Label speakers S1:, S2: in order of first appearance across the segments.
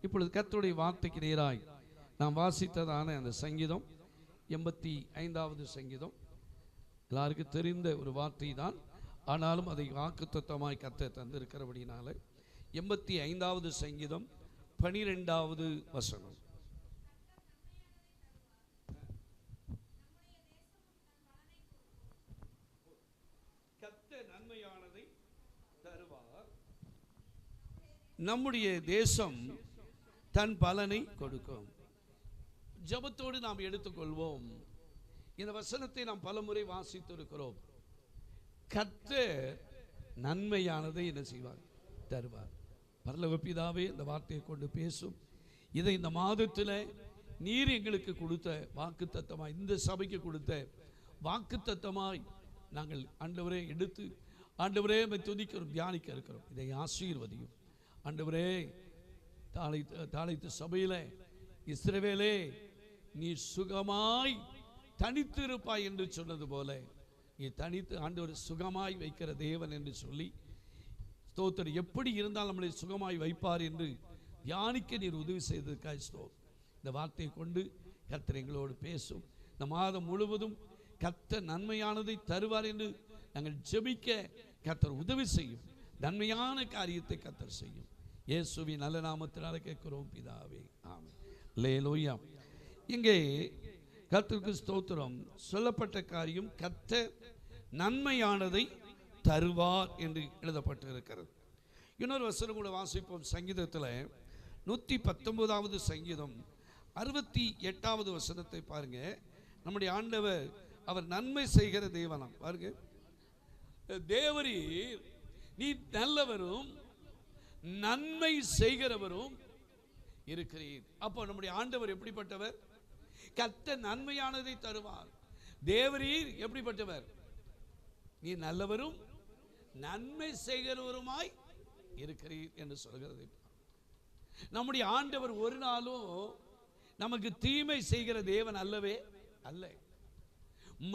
S1: இப்பொழுது கர்த்தருடைய வார்த்தைக்கு நேராய் நாம் வாசித்ததான அந்த சங்கீதம் 85வது சங்கீதம் எல்லாருக்கும் தெரிந்த ஒரு வார்த்தை தான். ஆனாலும் அதை வாக்குத்தத்தமாய் கர்த்தர் தந்திருக்கிறபடினால 85வது சங்கீதம் 12வது வசனம். கர்த்தர் நன்மையானதை தருவார், நம்முடைய தேசம் தன் பலனை கொடுக்கும். ஜெபத்தோடு நாம் எடுத்துக்கொள்வோம். இந்த வசனத்தை நாம் பலமுறை வாசித்திருக்கிறோம். கர்த்தர் நன்மையானதை என்ன செய்வார்? தருவார். பரலோக பிதாவே, இந்த வார்த்தையை கொண்டு பேசும். இதை இந்த மாதத்தில் நீர் எங்களுக்கு கொடுத்த வாக்குத்தத்தமாய், இந்த சபைக்கு கொடுத்த வாக்குத்தத்தமாய் நாங்கள் ஆண்டவரே எடுத்து ஆண்டவரே துதிக்கிறோம், தியானிக்க இருக்கிறோம். இதை ஆசீர்வதியும் ஆண்டவரே. தாளைத்து சபையில் இஸ்ரவேலே நீ சுகமாய் தனித்து இருப்பாய் என்று சொன்னது போல நீ தனித்து ஆண்டவர் சுகமாய் வைக்கிற தேவன் என்று சொல்லி ஸ்தோத்திரம். எப்படி இருந்தால் நம்மளை சுகமாய் வைப்பார் என்று தியானிக்க நீர் உதவி செய்ததற்காக ஸ்தோத்திரம். இந்த வார்த்தையை கொண்டு கர்த்தர் எங்களோடு பேசும். இந்த மாதம் முழுவதும் கர்த்தர் நன்மையானதை தருவார் என்று நாங்கள் ஜெபிக்க கர்த்தர் உதவி செய்யும். நன்மையான காரியத்தை கர்த்தர் செய்யும். இயேசுவின் நல்ல நாமத்தினால கேட்கிறோம் பிதாவே, ஆமென். அல்லேலூயா. இங்கே கர்த்தருக்கு ஸ்தோத்திரம். சொல்லப்பட்ட காரியம் கர்த்தர் நன்மையானதை தருவார் என்று எழுதப்பட்டு இருக்கிறது. இன்னொரு வசனம் கூட வாசிப்போம். சங்கீதத்தில் 119வது சங்கீதம் 68வது வசனத்தை பாருங்க. நம்முடைய ஆண்டவர் அவர் நன்மை செய்கிற தேவனாம். பாருங்க, தேவரீர் நீ நல்லவரும் நன்மை செய்கிறவரும் இருக்கிறீர். அப்போ நம்முடைய ஆண்டவர் எப்படிப்பட்டவர்? கர்த்தர் நன்மையானதை தருவார். தேவரீர் எப்படிப்பட்டவர்? நீ நல்லவரும் நன்மை செய்கிறவருமாய் இருக்கிறீர் என்று சொல்கிறது. நம்முடைய ஆண்டவர் ஒரு நாளும் நமக்கு தீமை செய்கிற தேவன் அல்லவே அல்ல.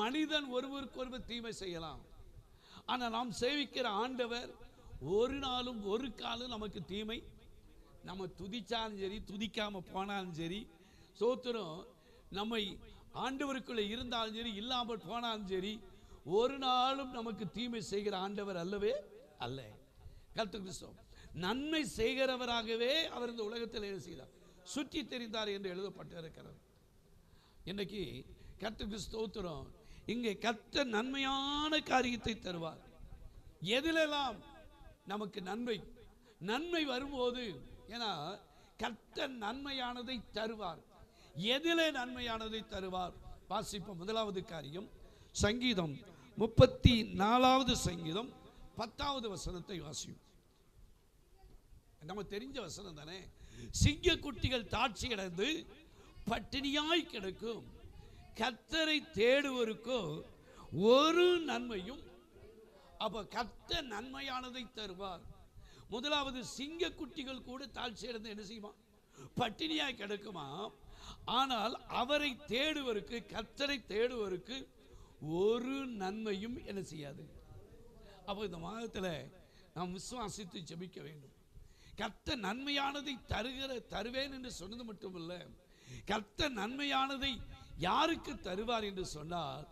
S1: மனிதன் ஒருவருக்கு ஒருவர் தீமை செய்யலாம். ஆனால் நாம் சேவிக்கிற ஆண்டவர் ஒரு நாளும் ஒரு காலம் நமக்கு தீமை, நம்ம துதிச்சாலும் சரி துதிக்காம போனாலும் சரி சோத்திரம், நம்மை ஆண்டவருக்குள்ளே இருந்தாலும் சரி இல்லாமல் போனாலும் சரி ஒரு நாளும் நமக்கு தீமை செய்கிற ஆண்டவர் அல்லவே அல்ல. கர்த்தருக்கு ஸ்தோத்திரம். நன்மை செய்கிறவராகவே அவர் இந்த உலகத்தில் என்ன செய்தார்? சுற்றி தெரிந்தார் என்று எழுதப்பட்டிருக்கிறது. இன்னைக்கு கர்த்தருக்கு ஸ்தோத்திரம். இங்கே கர்த்தர் நன்மையான காரியத்தை தருவார். எதிலெல்லாம் நமக்கு நன்மை வரும்போது, ஏன்னா கர்த்தர் நன்மையானதை தருவார். எதிலே நன்மையானதை தருவார்? வாசிப்போம். முதலாவது காரியம் சங்கீதம் 34வது சங்கீதம் 10வது வசனத்தை வாசியும். நம்ம தெரிஞ்ச வசனம் தானே. சிங்க குட்டிகள் தாட்சி அடைந்து பட்டினியாய் கிடக்கும், கர்த்தரை தேடுவோருக்கோ ஒரு நன்மையும். அப்ப கர்த்தர் நன்மையானதை தருவார். முதலாவது சிங்க குட்டிகள் கூட தாழ்ச்சி அடைந்து என்ன செய்யுமா? பட்டினியாய் கிடக்குமா. ஆனால் அவரை தேடுவருக்கு, கர்த்தரை தேடுவருக்கு ஒரு நன்மையும் என்ன செய்யாது. அப்போ இந்த மாதத்தில் நாம் விசுவாசித்து ஜெபிக்க வேண்டும். கர்த்தர் நன்மையானதை தருவேன் என்று சொன்னது மட்டுமல்ல, கர்த்தர் நன்மையானதை யாருக்கு தருவார் என்று சொன்னால்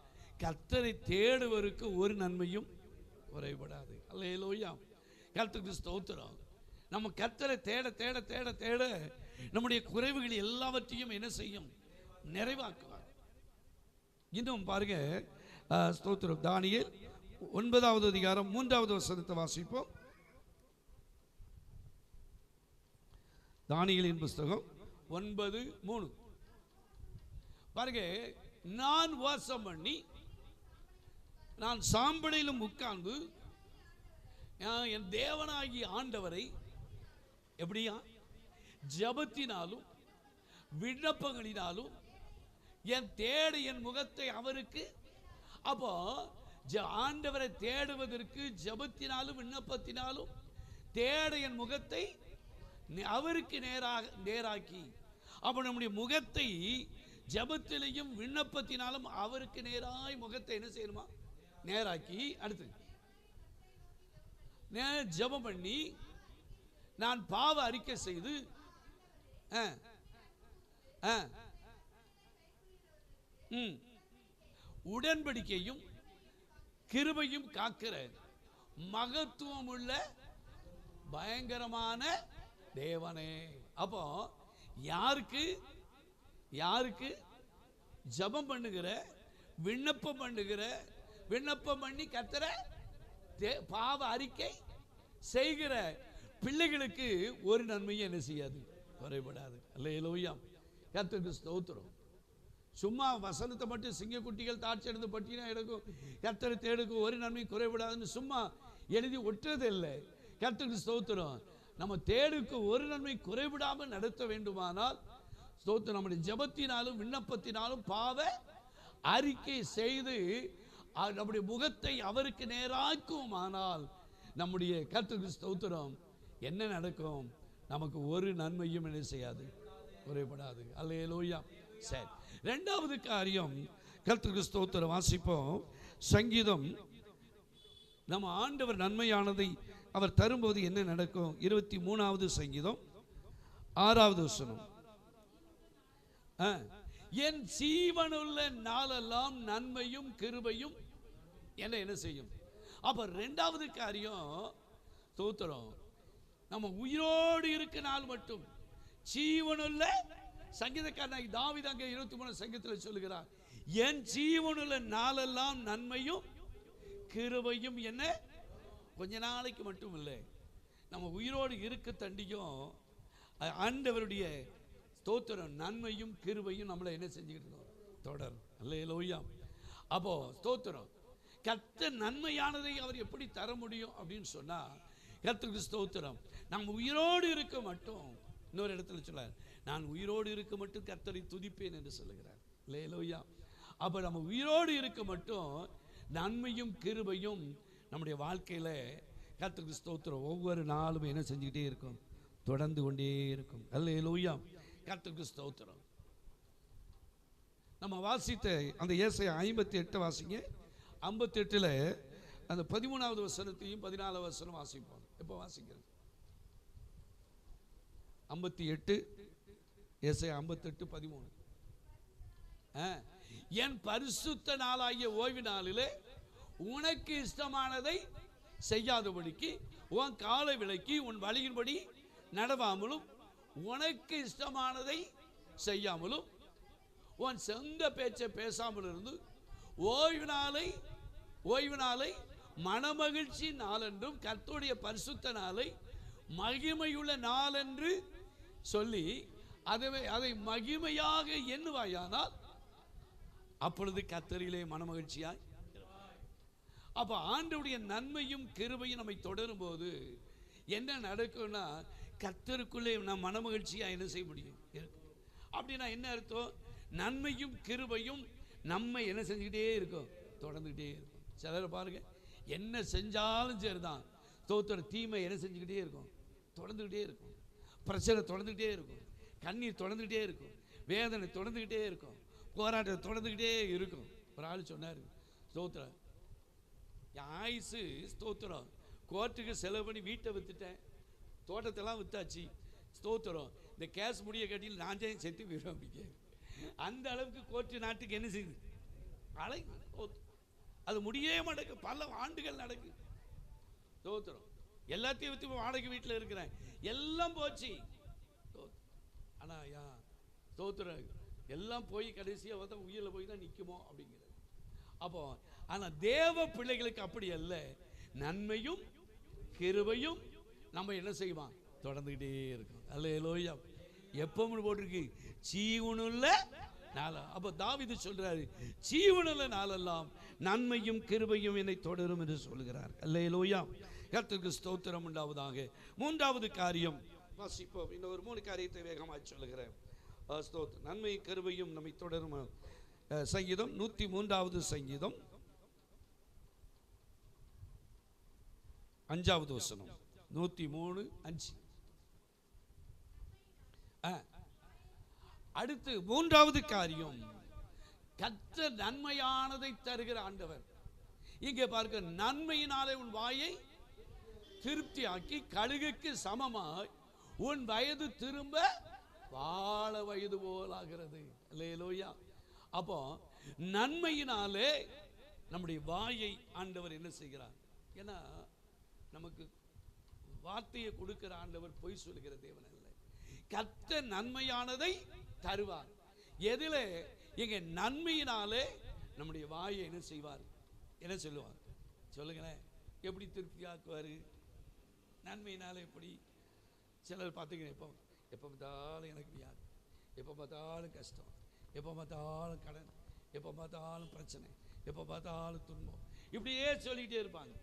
S1: கர்த்தரை தேடுவருக்கு ஒரு நன்மையும் குறைபடாது. அல்லேலூயா. கர்த்தருக்கு ஸ்தோத்திரம். நம்ம கர்த்தரை தேட தேட தேட தேட நம்முடைய குறைவுகள் எல்லாவற்றையும் என்ன செய்யும்? நிறைவாக்குவார். இன்னும் பாருங்க, ஸ்தோத்திரம். தானியேல் 9வது அதிகாரம் 3வது வசனத்தை வாசிப்போம். தானியேலின் புஸ்தகம் 9:3 பாருங்க. நான் வாசம் பண்ணி நான் சாம்பலிலும் உட்கார்ந்து என் தேவனாகிய ஆண்டவரை எப்படியா? ஜபத்தினாலும் விண்ணப்பங்களினாலும் என் முகத்தை அவருக்கு. அப்போ ஆண்டவரை தேடுவதற்கு ஜபத்தினாலும் விண்ணப்பத்தினாலும் தேட என் முகத்தை அவருக்கு நேராக்கி. அப்போ நம்முடைய முகத்தை ஜபத்திலையும் விண்ணப்பத்தினாலும் அவருக்கு நேராய் முகத்தை என்ன செய்யணுமா? நேராக்கி. அடுத்து ஜபம் பண்ணி நான் பாவ அறிக்கை செய்து உடன்படிக்கையும் கிருபையும் காக்கிற மகத்துவம் உள்ள பயங்கரமான தேவனே. அப்போ யாருக்கு யாருக்கு ஜபம் பண்ணுகிற, விண்ணப்பம் பண்ணுகிற, விண்ணப்பம் பண்ணி கர்த்தரை பாவ அறிக்கை செய்கிற பிள்ளைகளுக்கு ஒரு நன்மையும் என்ன செய்யாது, குறைபடாது. அல்லேலூயா, கர்த்தருக்கு ஸ்தோத்திரம். சும்மா வசனத்தை மட்டும் சிங்கக்குட்டிகள் தாட்சி எடுத்து பட்டினா எடுக்கும், கர்த்தரை தேடுக்கும், ஒரு நன்மை குறைபடாதுன்னு சும்மா எழுதி ஒட்டுறது இல்லை. கர்த்தருக்கு ஸ்தோத்திரம். நம்ம தேடுக்கு ஒரு நன்மை குறைபடாமல் நடத்த வேண்டுமானால் ஸ்தோத்திரம், நம்முடைய ஜெபத்தினாலும் விண்ணப்பத்தினாலும் பாவ அறிக்கை செய்து நம்முடைய முகத்தை அவருக்கு நேராக்குமானால் நம்முடைய கர்த்தருக்கு ஸ்தோத்திரம் என்ன நடக்கும், நமக்கு ஒரு நன்மையும் என்ன செய்யாது, குறைபடாது. அல்லேலூயா. சரி, இரண்டாவது காரியம் கர்த்தருக்கு ஸ்தோத்திரம் வாசிப்போம். சங்கீதம், நம்ம ஆண்டவர் நன்மையானதை அவர் தரும்போது என்ன நடக்கும்? 23வது சங்கீதம் 6வது வசனம். என் ஜீவனுள்ள நாளெல்லாம் நன்மையும் கிருபையும் என்ன செய்யும். அப்ப இரண்டாவது காரியம் ஸ்தோத்திரம், நம்ம உயிரோடு இருக்க நாள் மட்டும் ஜீவனுள்ள, சங்கீதக்காரன் தாவீது அங்கே 23 சங்கீதத்தில் சொல்லுகிறார், என் ஜீவனுள்ள நாளெல்லாம் நன்மையும் கிருபையும் என்ன, கொஞ்ச நாளைக்கு மட்டும் இல்லை, நம்ம உயிரோடு இருக்க தண்டியும் ஆண்டவருடைய ஸ்தோத்திரம் நன்மையும் கிருபையும் நம்மளை என்ன செஞ்சுக்கிட்டு இருக்கோம், தொடரும். அல்லேலூயா. அப்போ ஸ்தோத்திரம், கர்த்தர் நன்மையானதை அவர் எப்படி தர முடியும் அப்படின்னு சொன்னா, கர்த்தருக்கு ஸ்தோத்திரம், நம்ம உயிரோடு இருக்க மட்டும், இன்னொரு இடத்துல சொல்றார், நான் உயிரோடு இருக்க மட்டும் கர்த்தரை துதிப்பேன் என்று சொல்லுகிறார். அல்லேலூயா. அப்ப நம்ம உயிரோடு இருக்க மட்டும் நன்மையும் கிருபையும் நம்முடைய வாழ்க்கையில கர்த்தருக்கு ஸ்தோத்திரம் ஒவ்வொரு நாளும் என்ன செஞ்சுக்கிட்டே இருக்கும், தொடர்ந்து கொண்டே இருக்கும். அல்லேலூயா, கர்த்தருக்கு ஸ்தோத்திரம். நம்ம வாசித்த அந்த ஏசாயா 58 வாசிங்க. 58ல் அந்த 13வது வசனத்தையும் 14வது வசனம் வாசிப்போம். எப்போ வாசிக்கிறது? 58 ஏசாயா 58 13. என் பரிசுத்த நாளாகிய ஓய்வு நாளிலே உனக்கு இஷ்டமானதை செய்யாதபடிக்கு உன் காலை விலக்கி உன் வழியின்படி நடவாமலும் உனக்கு இஷ்டமானதை செய்யாமலும் உன் சொந்த பேச்சை பேசாமல் இருந்து ஓய்வு நாளை மனமகிழ்ச்சி நாளென்றும் கர்த்தருடைய பரிசுத்த நாளை மகிமையுள்ள நாளென்று சொல்லி அதை மகிமையாக எண்ணுவாயானால் அப்பொழுது கர்த்தரிலே மனமகிழ்ச்சியாய். அப்ப ஆண்டவருடைய நன்மையும் கிருபையும் நம்மை தொடரும் போது என்ன நடக்கும்னா, கர்த்தருக்குள்ளே நம் மனமகிழ்ச்சியா என்ன செய்ய முடியும். அப்படின்னா என்ன அர்த்தம்? நன்மையும் கிருபையும் நம்ம என்ன செஞ்சுக்கிட்டே இருக்கோம், தொடர்ந்துக்கிட்டே இருக்கும். சிலரை பாருங்க, என்ன செஞ்சாலும் சரிதான், ஸ்தோத்திரம், தீமை என்ன செஞ்சுக்கிட்டே இருக்கும், தொடர்ந்துக்கிட்டே இருக்கும். பிரச்சனை தொடர்ந்துக்கிட்டே இருக்கும், கண்ணீர் தொடர்ந்துக்கிட்டே இருக்கும், வேதனை தொடர்ந்துக்கிட்டே இருக்கும், போராட்டம் தொடர்ந்துக்கிட்டே இருக்கும். ஒரு ஆள் சொன்னார், ஸ்தோத்திரம், என் ஆயுசு ஸ்தோத்திரம், கோர்ட்டுக்கு செலவு பண்ணி வீட்டை விற்றுட்டேன், தோட்டத்தெல்லாம் விற்றாச்சு, ஸ்தோத்திரம், இந்த கேஸ் முடிய கட்டியில் நான் செத்து விரும்பிக்க, அந்த அளவுக்கு கோர்ட்டு நாட்டுக்கு என்ன செய்யுது, அலை, அது முடியவே மாட்டேங்க, பல ஆண்டுகள் நடக்கு. ஸ்தோத்திரம், எல்லாத்தையும் விற்று வாடகை வீட்டில் இருக்கிறேன், எல்லாம் போச்சு. ஆனால் ஸ்தோத்திரம், எல்லாம் போய் கடைசியாக பார்த்தா உயிரில் போய் தான் நிற்குமோ அப்படிங்கிறது. அப்போ ஆனால் தேவ பிள்ளைகளுக்கு அப்படி அல்ல, நன்மையும் கிருபையும் நம்ம என்ன செய்வோம், தொடர்ந்துக்கிட்டே இருக்கும். அல்லேலூயா. எப்பவும் போட்டிருக்கு, ஜீவனுள்ள நாள். அப்போ தாவீது சொல்றாரு, ஜீவனுள்ள நாளெல்லாம் நன்மையும் கிருபையும் என்னை தொடரும் என்று சொல்கிறார். அல்லேலூயா, கர்த்தருக்கு ஸ்தோத்திரம் உண்டாவதாக. மூன்றாவது காரியம் வாசிப்போம். இன்னொரு 3 காரியத்தை வேகமாக சொல்லுகிறேன். ஸ்தோத்திரம், நன்மை கிருபையும் நம்மை தொடரும். சங்கீதம் 103வது சங்கீதம் 5வது வசனம். 103:5. அடுத்து மூன்றாவது காரியம், கர்த்தர் நன்மையானதை தருகிற ஆண்டவர். இங்கே பார்க்க, நன்மையினாலே உன் வாயை திருப்தியாக்கி கழுகுக்கு சமமாய் உன் வயது திரும்ப வாழ வயது போல் ஆகிறது. அல்லேலூயா. அப்போ நன்மையினாலே நம்முடைய வாயை ஆண்டவர் என்ன செய்கிறார்? ஏன்னா நமக்கு வார்த்தையை கொடுக்கிற ஆண்டவர் பொய் சொல்லுகிற தேவன் அல்ல. கர்த்தர் நன்மையானதை தருவார். எதில? எங்க நன்மையினாலே நம்முடைய வாயை என்ன செய்வார்? என்ன சொல்லுவார்? சொல்லுங்களேன். எப்படி திருப்தியாக்குவார்? நன்மையினால எப்படி? சிலர் பார்த்துக்கிறேன், எப்போ பார்த்தாலும் எனக்கு வியாதி, எப்போ பார்த்தாலும் கஷ்டம், எப்போ பார்த்தாலும் கடன், எப்போ பார்த்தாலும் பிரச்சனை, எப்போ பார்த்தாலும் துன்பம், இப்படியே சொல்லிக்கிட்டே இருப்பாங்க.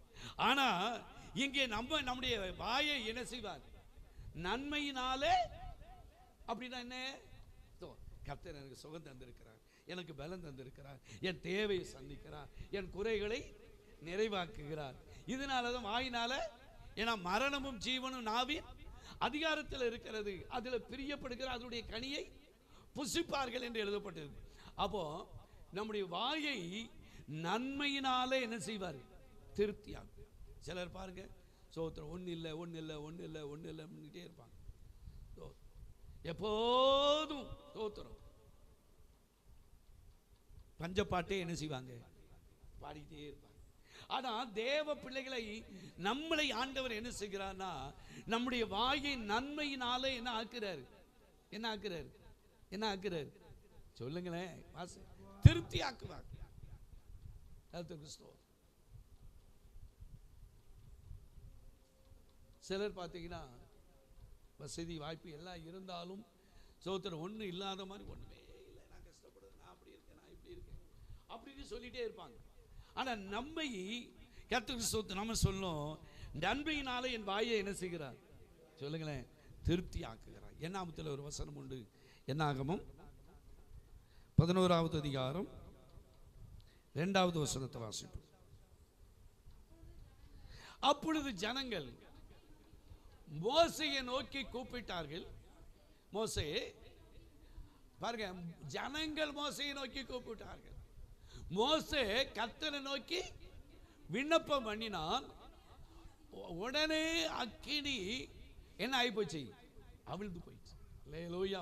S1: ஆனால் இங்கே நம்முடைய வாயை என்ன செய்வார்? நன்மையினாலே. அப்படின்னா என்ன? கர்த்தர் எனக்கு சுகம் தந்திருக்கிறார், எனக்கு பலம் தந்திருக்கிறார், என் தேவையை சந்திக்கிறார், என் குறைகளை நிறைவாக்குகிறார். இதனால தான் வாயினால. ஏன்னா மரணமும் ஜீவனும் நாவின் அதிகாரத்தில் இருக்கிறது, அதில் பிரியப்படுகிற அதனுடைய கனியை புசிப்பார்கள் என்று எழுதப்பட்டிருக்கு. அப்போ நம்முடைய வாயை நன்மையினாலே என்ன செய்வார்? திருப்தியாகும். சிலர் பாருங்க, சோத்திரம் ஒன்று இல்லை ஒன்று இல்லை ஒன்று இல்லை ஒன்று இல்லைன்னுட்டே இருப்பாங்க. எப்போதும் சோத்திரம் பஞ்சப்பாட்டே என்ன செய்வாங்க? பாடிக்கிட்டே இருப்பாங்க. ஆனா தேவ பிள்ளைகளை நம்மளை ஆண்டவர் என்ன செய்கிறார்னா, நம்முடைய வாயை நன்மையினாலே என்ன ஆக்குறாரு? என்ன ஆக்குறாரு? என்ன ஆக்குறாரு? சொல்லுங்களேன். திருப்தி ஆக்குவார். சிலர் பார்த்தீங்கன்னா வசதி வாய்ப்பு எல்லாம் இருந்தாலும் சோத்திரம் ஒன்றும் இல்லாத மாதிரி, ஒன்றுமே இல்லை, நான் கஷ்டப்படுறேன், நான் அப்படி இருக்கேன், நான் இப்படி இருக்கேன் அப்படின்னு சொல்லிட்டே இருப்பாங்க. ஆனால் நம்மை கர்த்தருக்கு ஸ்தோத்திரம், நம்ம சொல்லும் நன்மையினாலே என் வாயை என்ன செய்கிறார்? சொல்லுங்களேன். திருப்தி ஆக்குகிறார். என்னாமத்தில் ஒரு வசனம் உண்டு. என்னாகமும் 11வது அதிகாரம் 2வது வசனத்தை வாசிப்போம். அப்பொழுது ஜனங்கள் மோசேயை நோக்கி கூப்பிட்டார்கள். மோசே பாருங்க, ஜனங்கள் மோசேயை நோக்கி கூப்பிட்டார்கள். மோசே கர்த்தரை நோக்கி விண்ணப்பம் பண்ணினான். உடனே அக்கினி என்ன ஆகி போச்சு? அவிழ்ந்து போயிடுச்சு. அல்லேலூயா.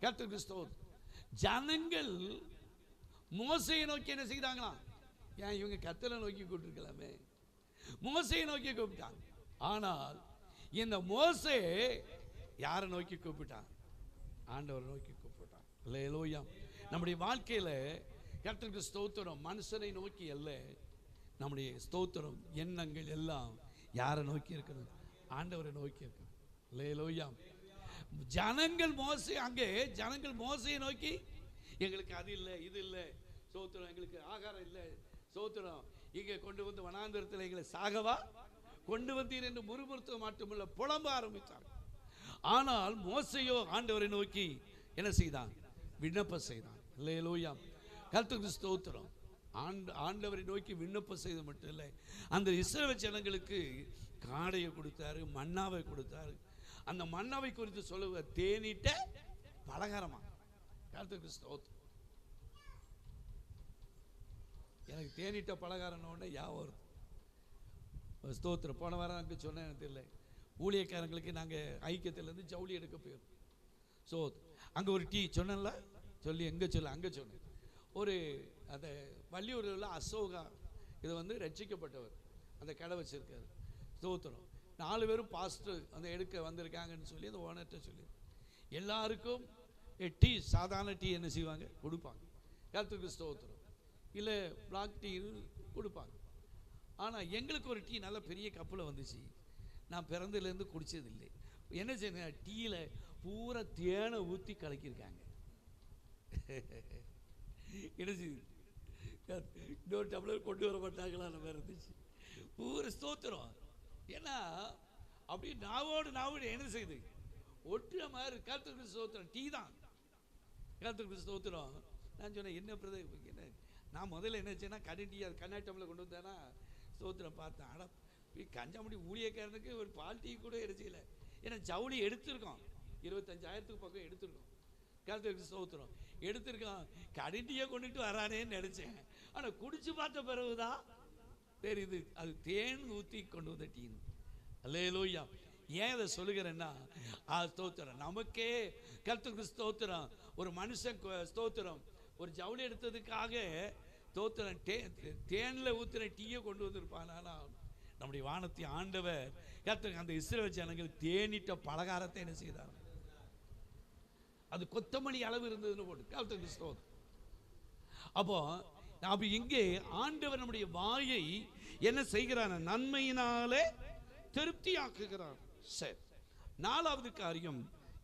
S1: கர்த்தருக்கு ஸ்தோத்திரம். ஜனங்கள் மோசேயை நோக்கி என்ன செய்தாங்களா? ஏன் இவங்க கர்த்தரை நோக்கி கூப்பிட்டுருக்கலாமே, மோசேயை நோக்கி கூப்பிட்டாங்க. ஆனால் இந்த மோசே யாரை நோக்கி கூப்பிட்டான்? ஆண்டவரை நோக்கி கூப்பிட்டான். அல்லேலூயா. நம்முடைய வாழ்க்கையில கர்த்தருக்கு ஸ்தோத்திரம் மனுஷனை நோக்கி அல்ல, நம்முடைய ஸ்தோத்திரம் எண்ணங்கள் எல்லாம் யாரை நோக்கி இருக்கிறது? ஆண்டவரை நோக்கி இருக்கிறது. அல்லேலூயா. ஜனங்கள் மோசே, அங்கே ஜனங்கள் மோசையை நோக்கி எங்களுக்கு அது இல்லை இது இல்லை ஸ்தோத்திரம், எங்களுக்கு ஆகாரம் இல்லை ஸ்தோத்திரம், இங்கே கொண்டு வந்து வனாந்தரத்தில் எங்களை சாகவா கொண்டு வந்தீர் என்று முறுமுறுத்த மட்டுமல்ல புலம்ப ஆரம்பித்தார். ஆனால் மோசையோ ஆண்டவரை நோக்கி என்ன செய்தான்? விண்ணப்பம் செய்தான். அல்லேலூயா. கர்த்தருக்கு ஸ்தோத்திரம். ஆண்டவரை நோக்கி விண்ணப்பம் செய்து மட்டும் இல்லை, அந்த இஸ்ரவேல் ஜனங்களுக்கு காடையை கொடுத்தாரு, மன்னாவை கொடுத்தாரு. அந்த மன்னாவை குறித்து சொல்லுவார், தேனிட்ட பலகாரமா. கர்த்தருக்கு ஸ்தோத்திரம். எனக்கு தேனிட்ட பலகாரம்னு ஞாபகம் வருது. ஸ்தோத்திரம். போன வாரம் எனக்கு சொன்னேன், எனக்கு தெரியல, ஊழியக்காரங்களுக்கு நாங்கள் ஐக்கியத்திலேருந்து ஜவுளி எடுக்க போயிருந்தோம். ஸோ அங்கே ஒரு டீ சொன்னேன்ல, சொல்லி எங்கே சொல்ல அங்கே சொன்னேன். ஒரு அந்த வள்ளியூரில் அசோகா, இது வந்து ரட்சிக்கப்பட்டவர், அந்த கடை வச்சிருக்காரு. ஸ்தோத்திரம். 4 பேரும் பாஸ்டர் அந்த எடுக்க வந்திருக்காங்கன்னு சொல்லி அந்த ஓனர்கிட்ட சொல்லி எல்லாருக்கும் டீ, சாதாரண டீ என்ன செய்வாங்க? கொடுப்பாங்க. கர்த்தருக்கு ஸ்தோத்திரம். இல்லை பிளாக் டீ கொடுப்பாங்க. ஆனால் எங்களுக்கு ஒரு டீ நல்ல பெரிய கப்பில் வந்துச்சு. நான் பிறந்ததுலேருந்து குடித்ததில்லை. என்ன செய்ய, டீயில் பூரா தேனை ஊற்றி கலக்கியிருக்காங்க. என்ன செய்யுது? இன்னொரு டம்ளர் கொண்டு வர மாட்டாங்களா? நம்ம இருந்துச்சு பூரா ஸ்தோத்திரம். ஏன்னா அப்படி நாவோடு என்ன செய்யுது? ஒட்டுற மாதிரி. கர்த்தருக்கு ஸ்தோத்திரம். டீ தான். கர்த்தருக்கு ஸ்தோத்திரம். நான் சொன்னேன், என்ன பிரதர், என்ன நான் முதல்ல என்ன செய்யனா கடன் டீ அது கண்ணாடி டம்ளர் கொண்டு வந்தேன்னா ஸ்தோத்திரம் பார்த்தேன். ஆனால் கஞ்சாமடி ஊழியக்காரனுக்கு ஒரு பால் டீ கூட எடுக்கல. ஏன்னா ஜவுளி எடுத்திருக்கோம், 25,000 பக்கம் எடுத்திருக்கோம். கர்த்தருக்கு ஸ்தோத்திரம். எடுத்திருக்கோம். கடன் டீயை கொண்டுட்டு வரானேன்னு நினைச்சேன். ஆனால் குடிச்சு பார்த்த பிறகுதான் தெரியுது அது தேன் ஊற்றி கொண்டு வந்த டீன்னு. அல்லேலூயா. ஏன் அதை சொல்லுகிறேன்னா, ஸ்தோத்திரம், நமக்கே கர்த்தருக்கு ஸ்தோத்திரம். ஒரு மனுஷன் ஸ்தோத்திரம் ஒரு ஜவுளி எடுத்ததுக்காக ஸ்தோத்திரம் தேனில் ஊத்துற டீயை கொண்டு வந்திருப்பானா, நம்முடைய வானத்தை ஆண்டவர் கர்த்தருக்கு அந்த இஸ்ரவேல் ஜனங்கள் தேனிட்ட பலகாரத்தை என்ன செய்தார், அது கொத்தமணி அளவு இருந்ததுன்னு போட்டு கர்த்தருக்கு ஸ்தோத்திரம். அப்போ இங்கே ஆண்டவர் நம்முடைய வாயை என்ன செய்கிறார், நன்மையினாலே திருப்தியாக்குகிறார். சரி, நாலாவது காரியம்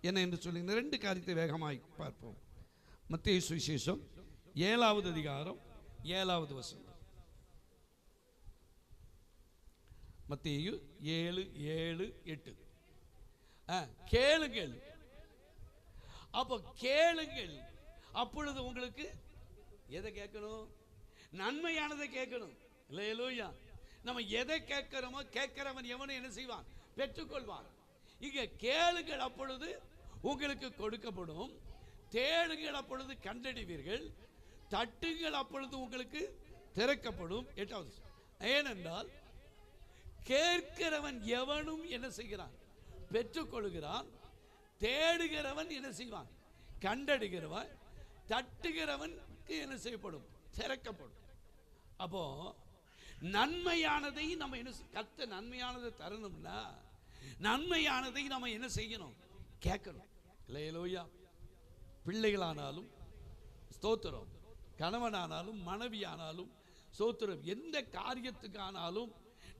S1: என்ன என்று சொல்லி இந்த ரெண்டு காரியத்தை வேகமாய் பார்ப்போம். மத்தேயு சுவிசேஷம் 7வது அதிகாரம் 7வது வசனம். மத்தேயு 7:7-8. கேளுங்கள், அப்போ கேளுங்கள், அப்பொழுது உங்களுக்கு எதை கேட்கணும், நன்மையானதை கேட்கணும். இல்லையா, நம்ம எதை கேட்கிறோமோ கேட்கிறவன் எவனும் என்ன செய்வான், பெற்றுக்கொள்வான். இங்க கேளுங்கள் அப்பொழுது உங்களுக்கு கொடுக்கப்படும், தேடுங்கள் அப்பொழுது கண்டடைவீர்கள், தட்டுங்கள் அப்பொழுது உங்களுக்கு திறக்கப்படும். 8வது, ஏனென்றால் கேட்கிறவன் எவனும் என்ன செய்கிறான், பெற்றுக்கொள்கிறான். தேடுகிறவன் என்ன செய்வான், கண்டடைகிறவன். தட்டுகிறவனுக்கு என்ன செய்யப்படும், திறக்கப்படும். அப்போ நன்மையானதை நம்ம என்ன, கத்த நன்மையானதை தரணும்னா நன்மையானதை நம்ம என்ன செய்யணும், கேட்கணும். இல்லையா, பிள்ளைகளானாலும் ஸ்தோத்திரம், கணவனானாலும் மனைவியானாலும் ஸ்தோத்திரம், எந்த காரியத்துக்கானாலும்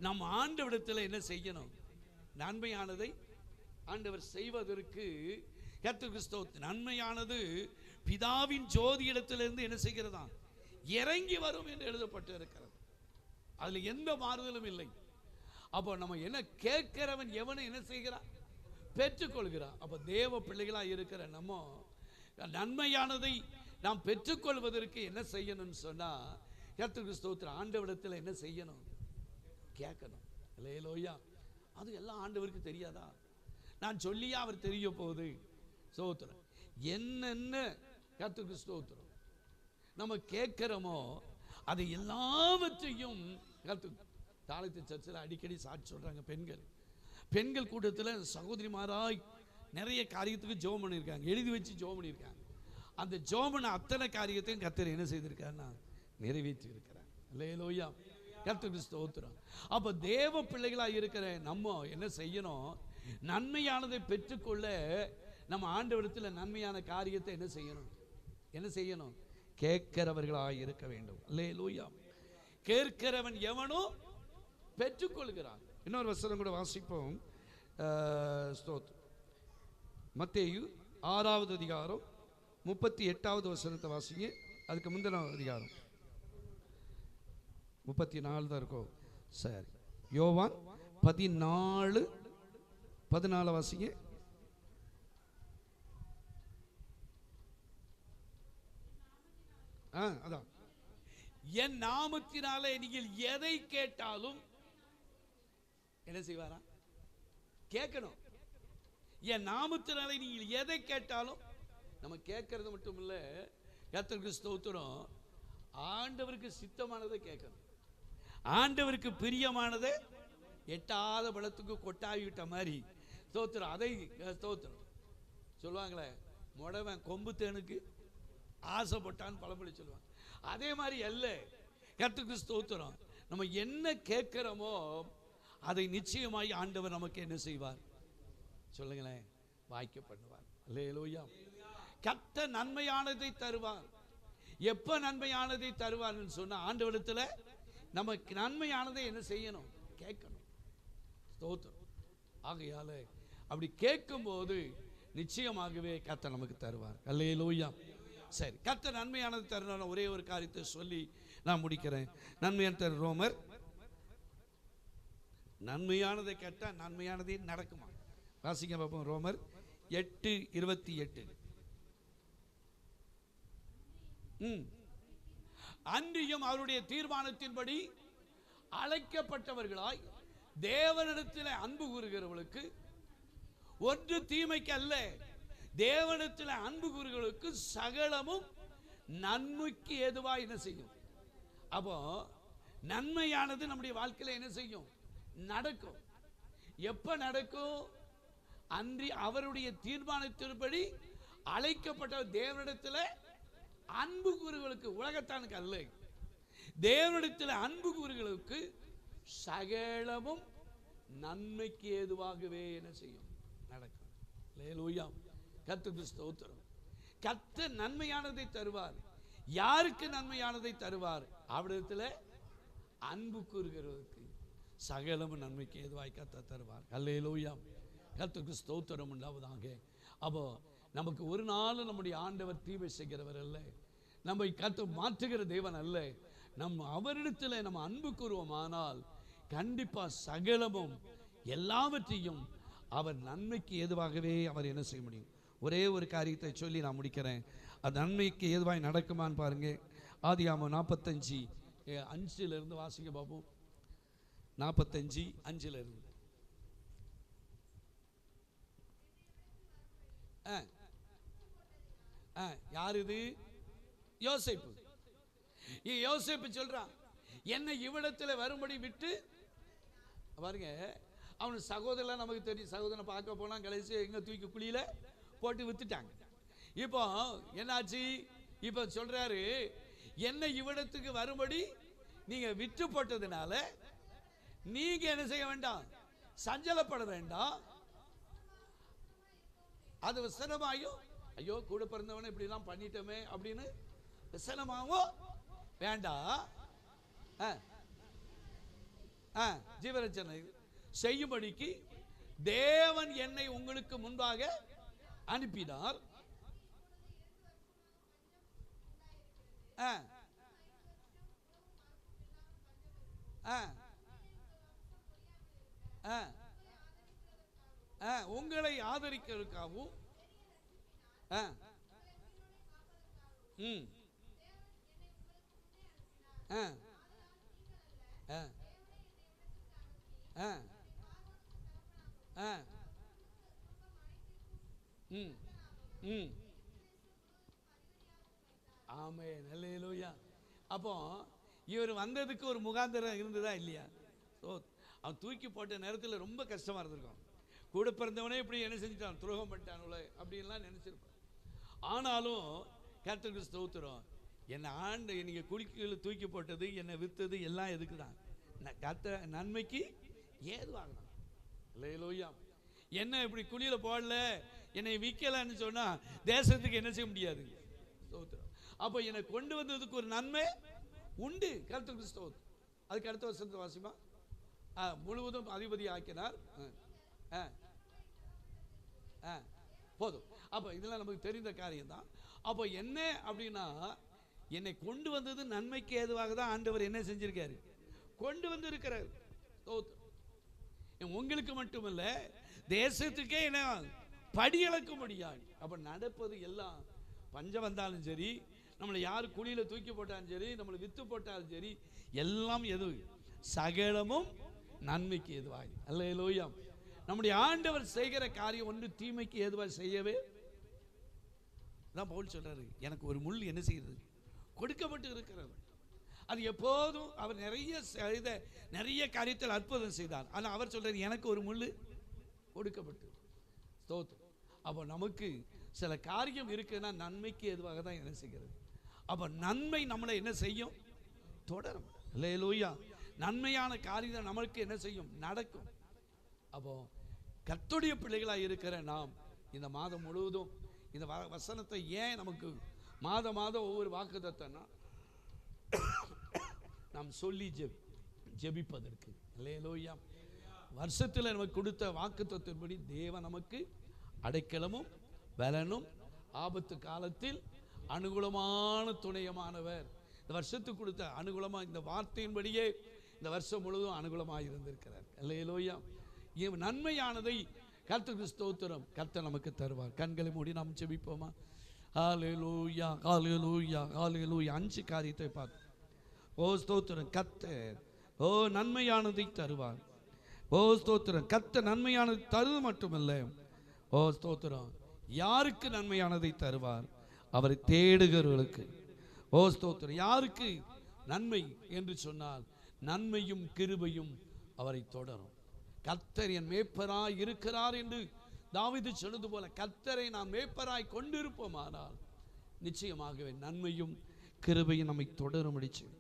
S1: நம்ம ஆண்டவரிடத்தில் என்ன செய்யணும், நன்மையானதை ஆண்டவர் செய்வதற்கு கர்த்தருக்கு ஸ்தோத்திரம். நன்மையானது பிதாவின் ஜோதி இடத்திலிருந்து என்ன செய்கிறதா, இறங்கி வரும் என்று எழுதப்பட்டு இருக்கிறது. அதுல எந்த மாறுதலும் இல்லை. அப்போ நம்ம என்ன கேட்கிறவன் எவனை என்ன செய்கிறான், பெற்றுக்கொள்கிறான். அப்போ தேவ பிள்ளைகளா இருக்கிற நம்ம நன்மையானதை நாம் பெற்றுக்கொள்வதற்கு என்ன செய்யணும்னு சொன்னா, கர்த்தருக்கு ஸ்தோத்திரம், ஆண்டவரிடத்தில் என்ன செய்யணும், கேட்கணும். இல்லையா, அது எல்லாம் ஆண்டவருக்கு தெரியாதா, நான் சொல்லியா அவர் தெரிய போகுது. ஸ்தோத்திரம், என்னென்ன கர்த்தருக்கு ஸ்தோத்திரம் நம்ம கேட்கிறோமோ அதை எல்லாவற்றையும் தாளத்து சர்ச்சில் அடிக்கடி சாட்சி சொல்றாங்க. பெண்கள் கூட்டத்தில் சகோதரிமாராய் நிறைய காரியத்துக்கு ஜெபம் பண்ணியிருக்காங்க, எழுதி வச்சு ஜெபம் பண்ணியிருக்காங்க. அந்த ஜெபம் பண்ண அத்தனை காரியத்தையும் கர்த்தர் என்ன செய்திருக்காருன்னா நிறைவேற்றி இருக்கிறார். அல்லேலூயா, கர்த்தருக்கு ஸ்தோத்திரம். அப்போ தேவ பிள்ளைகளாக இருக்கிற நம்ம என்ன செய்யணும், நன்மையானதை பெற்றுக்கொள்ள நம்ம ஆண்டவரிடத்தில் நன்மையான காரியத்தை என்ன செய்யணும், கேட்கிறவர்களாக இருக்க வேண்டும். அல்லேலூயா, கேட்கிறவன் எவனோ பெற்றுக்கொள்கிறான். இன்னொரு வசனம் கூட வாசிப்போம். ஸ்தோத்திரம், மத்தேயு 6வது அதிகாரம் 38வது வசனத்தை வாசிங்க. அதுக்கு முந்தின அதிகாரம் 34 தான் இருக்கும். சரி, யோவான் 14 வாசிங்க. அதான், என் நாமத்தினாலே நீங்கள் எதை கேட்டாலும் என்ன செய்வாரா, கேட்கணும். என் நாமத்தினாலே நீங்கள் எதை கேட்டாலும், நம்ம கேட்கறது மட்டும் இல்ல, கர்த்தருக்கு ஸ்தோத்திரம், ஆண்டவருக்கு சித்தமானதை கேட்கணும். ஆண்டவருக்கு பிரியமானதை எட்டாத பழத்துக்கு கொட்டாவி விட்ட மாதிரி ஸ்தோத்திரம், அதை ஸ்தோத்திரம் சொல்லுவாங்களே, முடவன் கொம்பு தேனுக்கு ஆசைப்பட்டான்னு பழமொழி சொல்லுவாங்க. அதே மாதிரி அல்ல, கர்த்தருக்கு ஸ்தோத்திரம், நம்ம என்ன கேட்கிறோமோ அதை நிச்சயமாய் ஆண்டவர் நமக்கு என்ன செய்வார், சொல்லுங்களேன், வாய்க்க பண்ணுவார். அல்லேலூயா, கர்த்தர் நன்மையானதை தருவார். எப்ப நன்மையானதை தருவார்னு சொன்னா, ஆண்டவரிடத்துல நமக்கு நன்மையானதை என்ன செய்யணும், கேட்கணும். ஸ்தோத்திரம். ஆகையால அப்படி கேட்கும்போது நிச்சயமாகவே கர்த்தர் நமக்கு தருவார். அல்லேலூயா. சரி, கர்த்தர் நன்மையானது தரணும். ஒரே ஒரு காரியத்தை சொல்லி நான் முடிக்கிறேன். நன்மையான ரோமர், நன்மையானதை கேட்டால் நன்மையானதே நடக்குமா? வாசிங்க பார்ப்போம். ரோமர் 8:28. அன்றியும் அவருடைய தீர்மானத்தின்படி அழைக்கப்பட்டவர்களாய் தேவனிடத்தில் அன்பு கூறுகிறவர்களுக்கு ஒன்று தீமைக்கு அல்ல, தேவனிடத்தில் அன்பு கூறுகிறவர்களுக்கு சகலமும் நன்மைக்கு ஏதுவா என்ன செய்யும். அப்போ நன்மையானது நம்முடைய வாழ்க்கையில என்ன செய்யும், நடக்கும். எப்ப நடக்கும்? அன்றி அவருடைய தீர்மானத்தின்படி அழைக்கப்பட்ட தேவனிடத்தில் அன்பு கூறுகளுக்கு, உலகத்தானுக்கு அல்ல, தேவனிடத்தில் அன்பு கூறுகளுக்கு சகலமும் நன்மைக்கு ஏதுவாகவே என்ன செய்யும்? நடக்கும். அல்லேலூயா. கர்த்தருக்கு ஸ்தோத்திரம். கர்த்தர் நன்மையானதை தருவார். யாருக்கு நன்மையானதை தருவார்? அவரிடத்தில் அன்பு கூறுகிறவருக்கு சகலமும் நன்மைக்கு ஏதுவாய் கர்த்தர் தருவார். அல்லேலூயா. கர்த்தருக்கு ஸ்தோத்திரம் உண்டாவதாக. அப்போ நமக்கு ஒரு நாள் நம்முடைய ஆண்டவர் தீமை செய்கிறவர் அல்ல, நம்மை கர்த்தர் மாற்றுகிற தேவன் அல்ல. நம்ம அவரிடத்தில் நம்ம அன்பு கூறுவோமானால் கண்டிப்பா சகலமும் எல்லாவற்றையும் அவர் நன்மைக்கு ஏதுவாகவே அவர் என்ன செய்ய முடியும். ஒரே ஒரு காரியத்தை சொல்லி நான் முடிக்கிறேன். அது நன்மைக்கு ஏதுவாய் நடக்குமான்னு பாருங்க. ஆதியாகமம் 45:5 வாசிக்க பார்ப்போம். 45:5 யார் இது? யோசேப்பு. யோசேப்பு சொல்றான், என்னை இவ்விடத்தில் வரும்படி விட்டு பாருங்க. அவனு சகோதரன் நமக்கு தெரியும், சகோதரனை பார்க்க போனா கடைசி எங்க தூக்கி குழியில போட்டு வித்துட்டாங்க. இப்போ என்னாச்சு? இப்போ சொல்றாரு, என்னை இவ்விடத்துக்கு வரும்படி நீங்க விட்டு போட்டதுனால நீங்க என்ன செய்ய வேண்டாம், சஞ்சலப்பட வேண்டாம். அது விசனமாயும், ஐயோ கூட பிறந்தவனை இப்படி எல்லாம் பண்ணிட்டோமே அப்படின்னு விசனமாவும் வேண்டாம். ஜீவரட்சணை செய்யும்படிக்கு தேவன் என்னை உங்களுக்கு முன்பாக அனுப்பினார். உங்களை ஆதரிக்கிறதுக்காகவும் ஆமென். அல்லேலூயா. அப்போ இவர் வந்ததுக்கு ஒரு முகாந்திரம் இருந்ததா இல்லையா? அவன் தூக்கி போட்ட நேரத்தில் ரொம்ப கஷ்டமா இருந்திருக்கும். கூட பிறந்தவனே இப்படி என்ன செஞ்சுட்டான், துரோகம் பண்ணிட்டானுல அப்படின்லாம் நினைச்சிருப்பான். ஆனாலும் கர்த்தருக்கு ஸ்தோத்திரம், என்னை ஆண்டு நீங்க குளிக்கல தூக்கி போட்டது, என்னை வித்தது எல்லாம் எதுக்கு தான்? கர்த்தர் நன்மைக்கு ஏதுவாகணும். அல்லேலூயா. என்ன இப்படி குழியில போடல, என்னை விற்கலன்னு சொன்னா தேசத்துக்கு என்ன செய்ய முடியாது. ஸ்தோத்திரம். அப்போ என்னை கொண்டு வந்ததுக்கு ஒரு நன்மை உண்டு. கர்த்தருக்கு ஸ்தோத்திரம். அதுக்கு அடுத்த வருஷத்தை வாசிமா, முழுவதும் அதிபதி ஆக்கினார். போதும். அப்போ இதெல்லாம் நமக்கு தெரிந்த காரியம் தான். அப்போ என்ன அப்படின்னா, என்னை கொண்டு வந்தது நன்மைக்கு ஏதுவாக தான் ஆண்டவர் என்ன செஞ்சிருக்காரு, கொண்டு வந்து இருக்கிறார். உங்களுக்கு மட்டுமல்ல, தேசத்துக்கே என்ன படியளக்க முடியாது. அப்ப நடப்பது எல்லாம் பஞ்சம் வந்தாலும் சரி, நம்மளை யார் குழியில தூக்கி போட்டாலும் சரி, நம்மளை வித்து போட்டாலும் சரி, எல்லாம் எது சகலமும் நன்மைக்கு ஏதுவாய். அல்லேலூயா. நம்முடைய ஆண்டவர் செய்கிற காரியம் ஒன்று தீமைக்கு ஏதுவாய் செய்யவே தான். பவுல் சொல்றாரு, எனக்கு ஒரு முள் என்ன செய்கிறது, கொடுக்கப்பட்டு இருக்கிறது. அது எப்போதும் அவர் நிறைய காரியத்தில் அற்புதம் செய்தார். ஆனால் அவர் சொல்றாரு, எனக்கு ஒரு முள் கொடுக்கப்பட்டு. ஸ்தோத்திரம். அப்போ நமக்கு சில காரியம் இருக்குன்னா நன்மைக்கு எதுவாக தான் என்ன செய்கிறது. அப்போ நன்மை நம்மளை என்ன செய்யும், தொடரும். அல்லேலூயா. நன்மையான காரியம் நமக்கு என்ன செய்யும், நடக்கும். அப்போ கர்த்தருடைய பிள்ளைகளாக இருக்கிற நாம் இந்த மாதம் முழுவதும் இந்த வசனத்தை ஏன் நமக்கு மாதம் ஒவ்வொரு வாக்குத்தத்தம்னா நாம் சொல்லி ஜெபிப்பதற்கு. அல்லேலூயா. வருஷத்தில் நமக்கு கொடுத்த வாக்குத்தத்தின்படி தேவன் நமக்கு அடைக்கலமும் பலனும் ஆபத்து காலத்தில் அனுகூலமான துணையமானவர். இந்த வருஷத்துக்கு கொடுத்த அனுகூலமாக இந்த வார்த்தையின்படியே இந்த வருஷம் முழுவதும் அனுகூலமாக இருந்திருக்கிறார். அல்லேலூயா. நன்மையானதை கர்த்தருக்கு ஸ்தோத்திரம், கர்த்தர் நமக்கு தருவார். கண்களை மூடி நாம் ஜெபிப்போமா? ஹல்லேலூயா, ஹல்லேலூயா, ஹல்லேலூயா. 5 காரியத்தை பார்த்து, ஓ ஸ்தோத்திரம், கர்த்தர் ஓ நன்மையானதை தருவார். ஓ ஸ்தோத்திரம், கர்த்தர் நன்மையானதை தருவது மட்டுமல்ல, ஓ ஸ்தோத்திரம், யாருக்கு நன்மையானதை தருவார், அவரை தேடுகிறவர்களுக்கு. ஓ ஸ்தோத்திரம், யாருக்கு நன்மை என்று சொன்னால் நன்மையும் கிருபையும் அவரை தொடரும். கர்த்தர் என் மேய்ப்பராய் இருக்கிறார் என்று தாவீது சொன்னது போல கர்த்தரை நாம் மேய்ப்பராய் கொண்டிருப்போமானால் நிச்சயமாகவே நன்மையும் கிருபையும் நம்மை தொடரும்படி செய்யும்.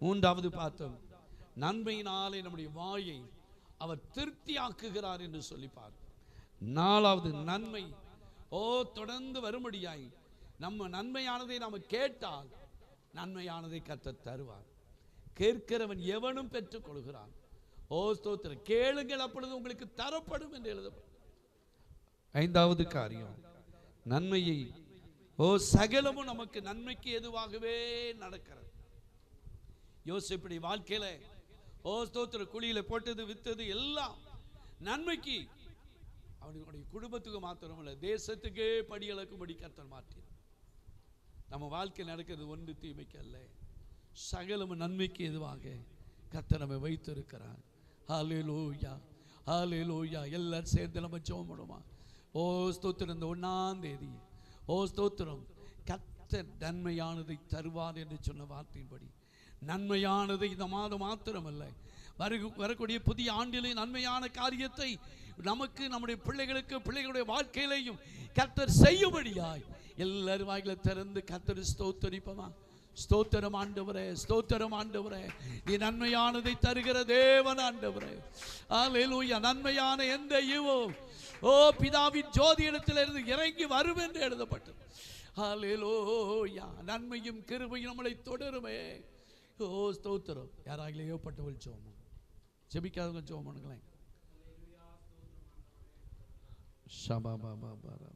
S1: மூன்றாவது பார்த்தோம், நன்மையினாலே நம்முடைய வாயை அவர் திருப்தியாக்குகிறார் என்று சொல்லிப்பார். நாலாவது, நன்மை தொடர்ந்து வரும்படியாய் நம்ம நன்மையானதை நாம் கேட்டால் நன்மையானதை கர்த்தர் தருவார். கேட்கிறவன் எவனும் பெற்றுக் கொள்கிறான். ஸ்தோத்திரம். கேளுங்கள் அப்பொழுது உங்களுக்கு தரப்படும் என்று எழுதப்படும். ஐந்தாவது காரியம், நன்மையை சகலமும் நமக்கு நன்மைக்கு எதுவாகவே நடக்கிறது. யோசேப்புடைய வாழ்க்கையில ஸ்தோத்திர குழியில போட்டது வித்தது எல்லாம் நன்மைக்கு, அவனுடைய குடும்பத்துக்கு மாத்திரமல்ல தேசத்துக்கே படியளக்கும்படி கர்த்தர் மாற்றி. நம்ம வாழ்க்கை நடக்கிறது ஒன்று தீமைக்கு அல்ல, சகலமும் நன்மைக்கு எதுவாக கர்த்தர் நம்மை வைத்திருக்கிறார். ஹல்லேலூயா, ஹல்லேலூயா. எல்லாரும் சேர்ந்து நம்ம ஜெபம் பண்ணுமா? ஸ்தோத்திரம். இந்த 1ஆம் தேதி ஸ்தோத்திரம், கர்த்தர் நன்மையானதை தருவார் என்று சொன்ன வார்த்தையின்படி நன்மையானதை இந்த மாதம் மாத்திரமல்ல, வரக்கூடிய புதிய ஆண்டிலே நன்மையான காரியத்தை நமக்கு, நம்முடைய பிள்ளைகளுக்கு, பிள்ளைகளுடைய வாழ்க்கையிலையும் கர்த்தர் செய்யும்படியாய் எல்லாரும் வாயில திறந்து கர்த்தர் ஸ்தோத்தரிப்போமா? ஸ்தோத்திரம் ஆண்டவரே, ஸ்தோத்திரம் ஆண்டவரே, நீ நன்மையானதை தருகிற தேவன் ஆண்டவரே. ஹல்லேலூயா. நன்மையான எந்த ஈவும் பிதாவின் ஜோதி இடத்திலிருந்து இறங்கி வரும் என்று எழுதப்பட்டது. ஹல்லேலூயா. நன்மையும் கிருபையும் நம்மளை தொடருமே. ஸ்தோத்திரம். யாராகிலும் ஏற்பட்டவள் ஜெபம், ஜெபிக்காதவங்க ஜெபம் பண்ணுங்களேன். ஷபா பாபா பாரா.